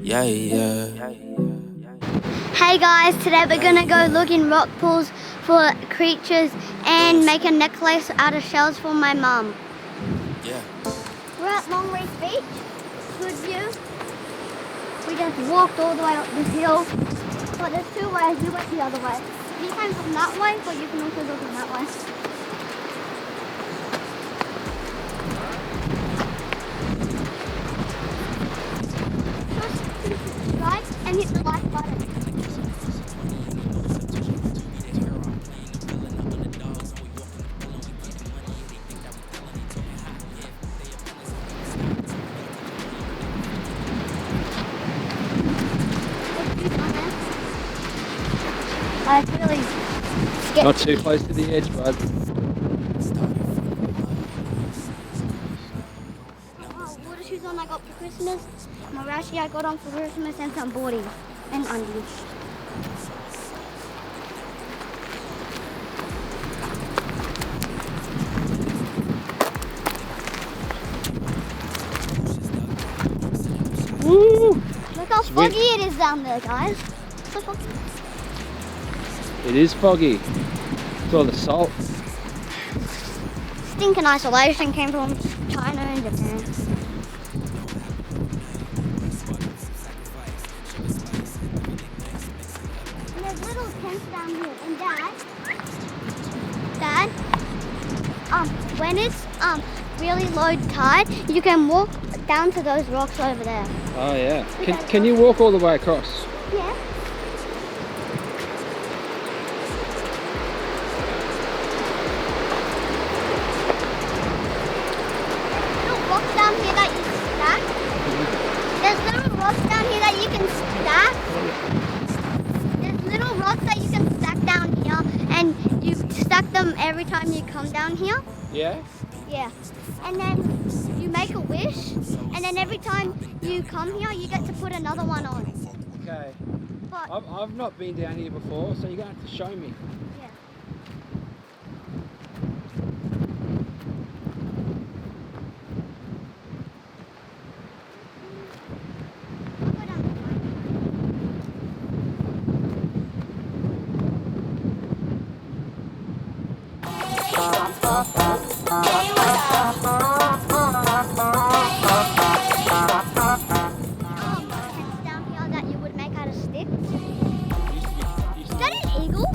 Yeah, yeah. Hey guys, today we're gonna go look in rock pools for creatures and make a necklace out of shells for my mum. Yeah. We're at Long Reef Beach. Good view. We just walked all the way up this hill. But there's two ways. We went the other way. You came from that way, but you can also go from that way. Just subscribe and hit the like button. It's really scary. Not too close to the edge, bud. Water shoes on I got for Christmas. My rashi I got on for Christmas and some boardies and undies. Woo! Look how Sweet. foggy it is down there, guys. So foggy. It is foggy. It's all the salt. Stinking isolation came from China and Japan. And there's little tents down here. And Dad, when it's really low tide, you can walk down to those rocks over there. Oh yeah. Can you walk all the way across? Yeah. Rocks down here that you stack. There's little rocks down here that you can stack. There's little rocks that you can stack down here, and you stack them every time you come down here. Yeah. Yeah. And then you make a wish, and then every time you come here, you get to put another one on. Okay. But I've not been down here before, so you're going to have to show me. yeah. I'll go down this way. Tents down here that you would make out of sticks. Is that an eagle?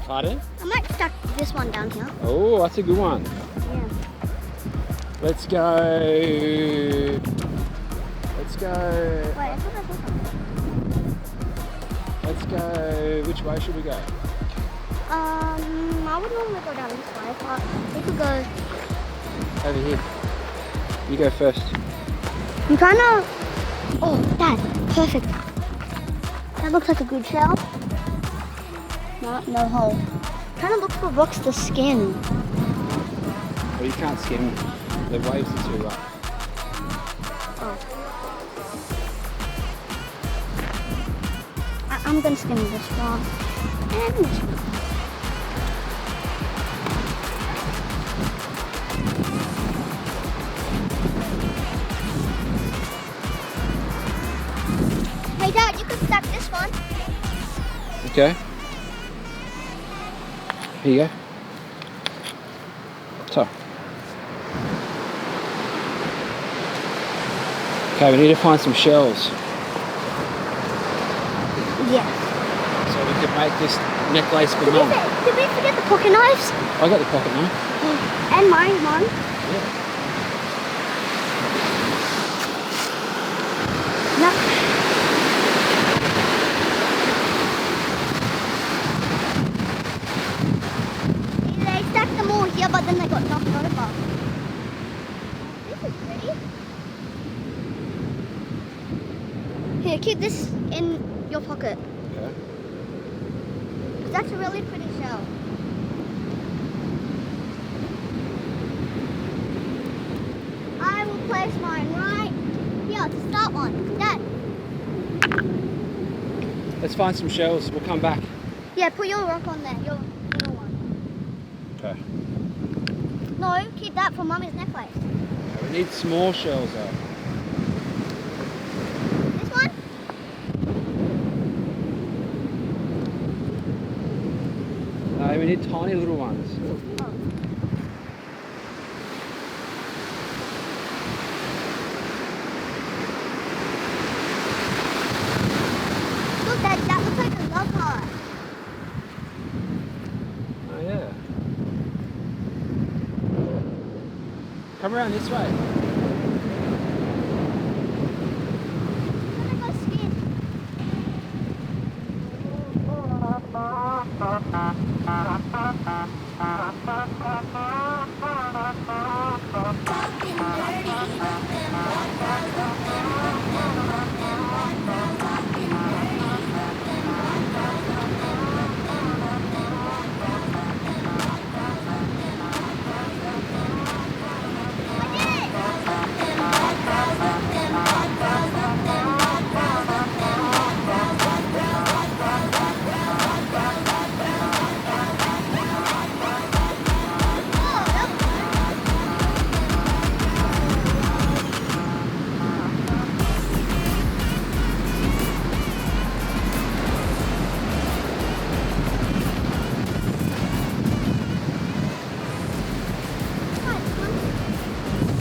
Pardon? I might stack this one down here. Oh, that's a good one. Yeah. Let's go. Let's go. Wait, I thought I saw something. Let's go. Which way should we go? I would normally go down this way, but we could go. Over here. You go first. I'm trying to. Oh, Dad, perfect. That looks like a good shell. No hole. I'm trying to look for rocks to skim. Well, you can't skim. The waves are too rough. Oh. I'm gonna skim this one and this one. Hey Dad, you can stack this one. Okay. Here you go. So. Okay, we need to find some shells. Yeah. So we can make this necklace for Did we, mum. did we forget the pocket knives? I got the pocket knife. And mine. Yeah. No. They stacked them all here, but then they got knocked over. This is pretty. Here, keep this in your pocket. Yeah. That's a really pretty shell. I will place mine right here to start one. Dad. Let's find some shells. We'll come back. Yeah, put your rock on there, your little one. Okay. No, keep that for Mummy's necklace. We need small shells though. This one? No, we need tiny little ones. Oh. Look, that looks like a love heart. Oh yeah. Come around this way. I'm gonna go skin.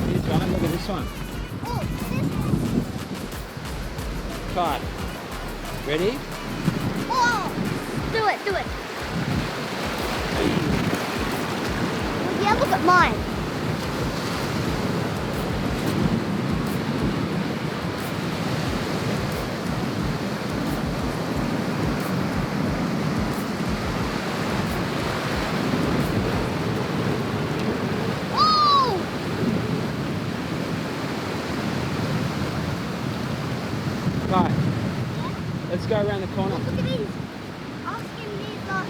Here's one. Look at this one. Oh, this Try it. Ready? Oh, do it. Yeah, look at mine. Oh! Right. Let's go around the corner. Look at these. I'll skim these up.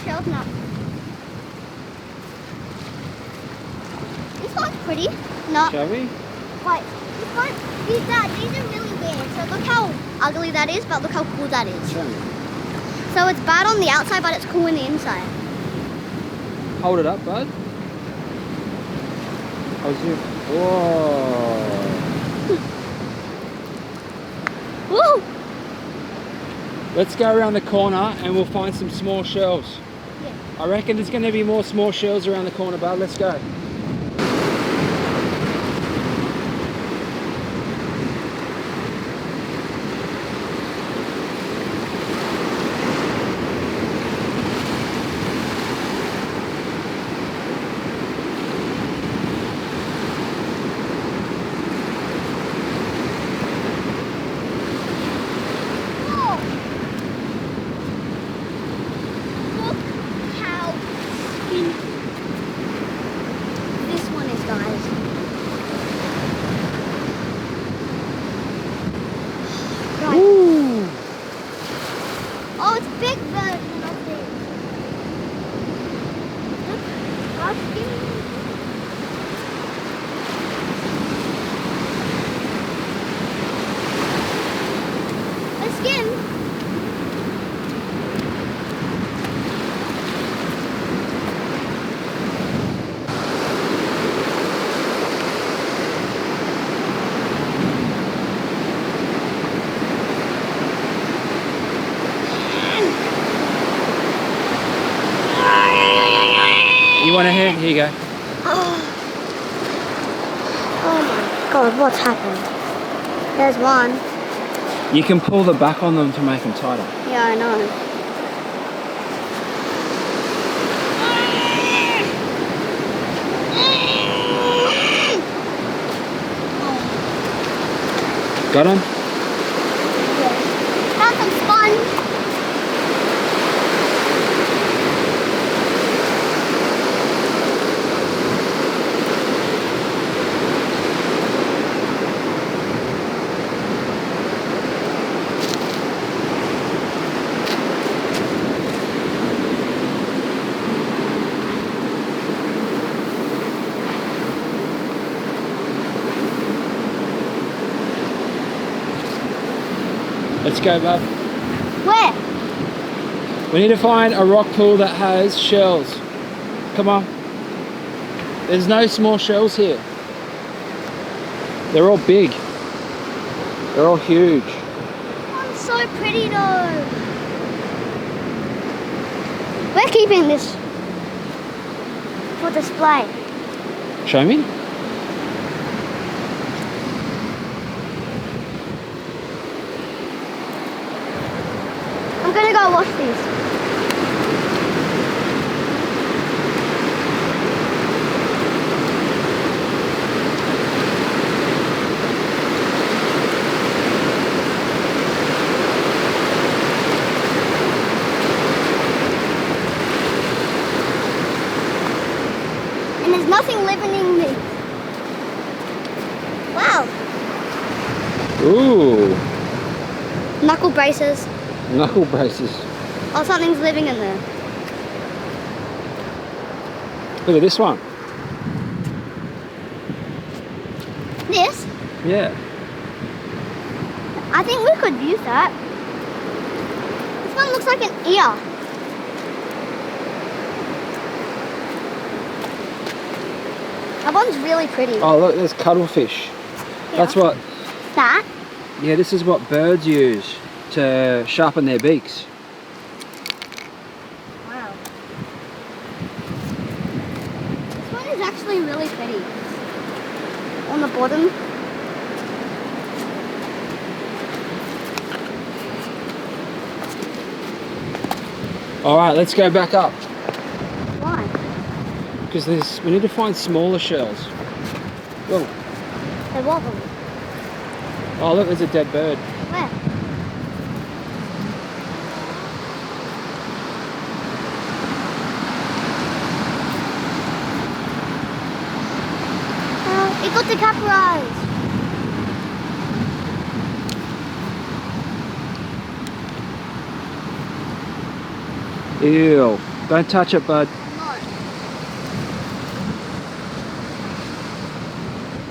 Shells now. This one's pretty. No. Shall we? Wait. This one, these are really weird. So look how ugly that is, but look how cool that is. Show me. So it's bad on the outside, but it's cool on the inside. Hold it up, bud. I'll zoom. Whoa. Woo! Let's go around the corner and we'll find some small shells. Yeah. I reckon there's going to be more small shells around the corner, bud. Let's go. Whoa! Look how cute. Here you go. Oh my god, what's happened? There's one. You can pull the back on them to make them tighter. Yeah, I know. Got him? Found some sponge. Let's go, bub. Where? We need to find a rock pool that has shells. Come on. There's no small shells here. They're all big. They're all huge. One's so pretty though. We're keeping this for display. Show me. I'm gonna go wash these. And there's nothing living in these. Wow. Ooh. Knuckle braces. Knuckle braces. Oh, something's living in there. Look at this one. This? Yeah. I think we could use that. This one looks like an ear. That one's really pretty. Oh, look, there's cuttlefish. Yeah. That's what, That? yeah, this is what birds use to sharpen their beaks. Wow. This one is actually really pretty. On the bottom. All right, let's go back up. Why? Because we need to find smaller shells. Whoa. They wobble. Oh, look, there's a dead bird. Where? It got decapitated. Ew. Don't touch it, bud. No.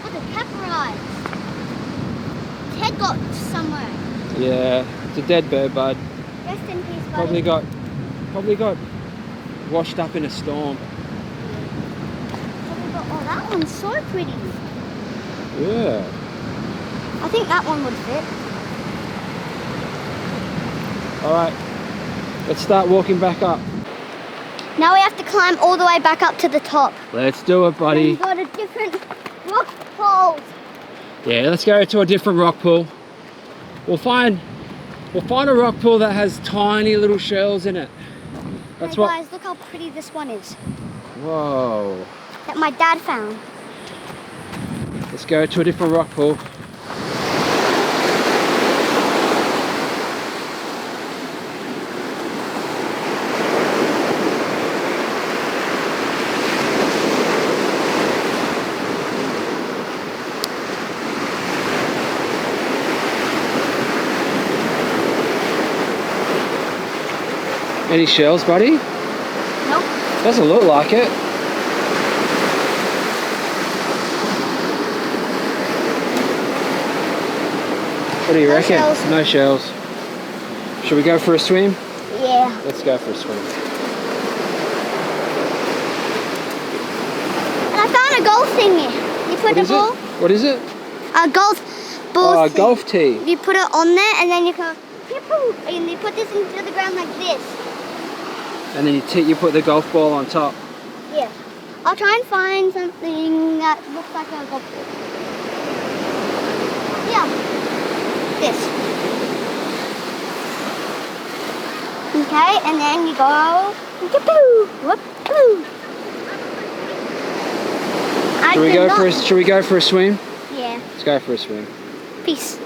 Got decapitated. Its head got somewhere. Yeah, it's a dead bird, bud. Rest in peace, buddy. Probably got washed up in a storm. Oh, that one's so pretty. Yeah. I think that one would fit. All right, let's start walking back up. Now we have to climb all the way back up to the top. Let's do it, buddy. We've got a different rock poles. Yeah, let's go to a different rock pool. We'll find a rock pool that has tiny little shells in it. That's Hey what. guys, look how pretty this one is. Whoa. That my dad found. Let's go to a different rock pool. Any shells, buddy? Nope. Doesn't look like it. What do you No reckon? shells. No shells. Should we go for a swim? Yeah. Let's go for a swim. And I found a golf thingy. You put What the is ball, it? What is it? a golf ball. Oh, a thing. golf tee. You put it on there, and then you can, and you put this into the ground like this. And then you put the golf ball on top. Yeah. I'll try and find something that looks like a rock pool. Yeah. This. Okay, and then you go. Whoop-oo. Should we go for a swim? Yeah. Let's go for a swim. Peace.